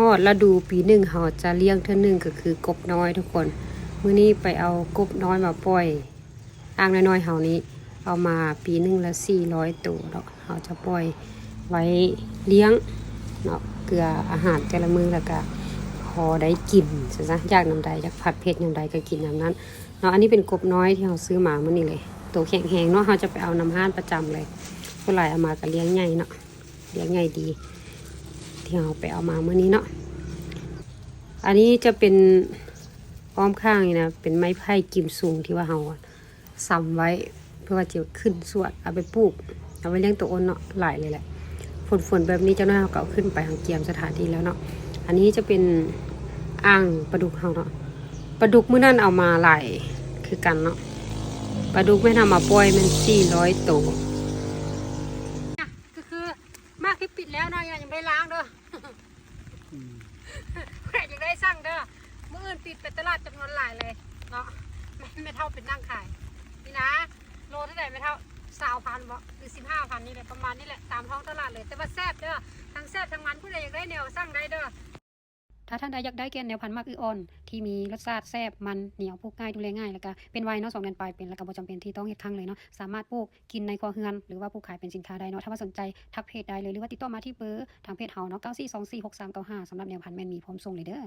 อดฤดูปีหนึ่งเขาจะเลี้ยงเท่านึงก็คือกบน้อยทุกคนมื้อนี้ไปเอากบน้อยมาปล่อยอ่างน้อยๆเฮานี้เอามาปีหนึ่งละ400ตัวเนาะเขาจะปล่อยไว้เลี้ยงเนาะเกลืออาหารแต่ละมื้อแล้วก็พอได้กินซะอยากน้ำใดอยากผัดเผ็ดน้ำใดก็กินน้ำนั้นเนาะอันนี้เป็นกบน้อยที่เราซื้อมามื้อนี้เลยตัวแข็งๆเนาะเขาจะไปเอาน้ำห้านประจำเลยผู้หลายเอามาก็เลี้ยงใหญ่เนาะเลี้ยงใหญ่ดีที่เราไปเอามามื้อนี้เนาะอันนี้จะเป็นอ้อมข้างนี่นะเป็นไม้ไผ่กิมซุงที่ว่าเราซ้ำไว้เพื่อว่าจะขึ้นสวดเอาไปปลูกเอาไว้เลี้ยงตัวอ้นเนาะหลายเลยแหละฝนแบบนี้เจ้าหน้าเขาก็ขึ้นไปทางเกียมสถานที่แล้วเนาะอันนี้จะเป็นอ่างปลาดุกเขาเนาะปลาดุกมื้อนั้นเอามาหลายคือกันเนาะปลาดุกไม่ทำมาปล่อยมัน400ตัวก็คือมากที่ปิดแล้วเนาะยังไม่ล้างเด้อแค่ยังได้สั่งเด้อมื้ออื่นปิดเป็นตลาดจำนวนหลายเลยเนาะไม่เท่าเป็นนั่งขายนี่นะโลเท่าไหร่ไม่เท่า20,000บ่หรือ15,000นี่แหละประมาณนี้แหละตามท้องตลาดเลยแต่ว่าแซ่บเด้อทั้งแซ่บทั้งมันผู้ใดอยากได้แนวสั่งได้เด้อถ้าท่านใดอยากได้แกนแนวพันธุ์มากอ่อนที่มีรสชาติแซ่บมันเหนียวปลูกง่ายดูแลง่ายแล้วก็เป็นไวเนาะ2 เดือนปลายเป็นแล้วก็บ่จำเป็นที่ต้องเฮ็ดครั้งเลยเนาะสามารถปลูกกินในครัวเรือนหรือว่าปลูกขายเป็นสินค้าได้เนาะถ้าว่าสนใจทักเพจได้เลยหรือว่าติดต่อมาที่เบอร์ทางเพจเฮาเนาะ94246395สำหรับแนวพันธุ์แม่นมีพร้อมส่งเลยเด้อ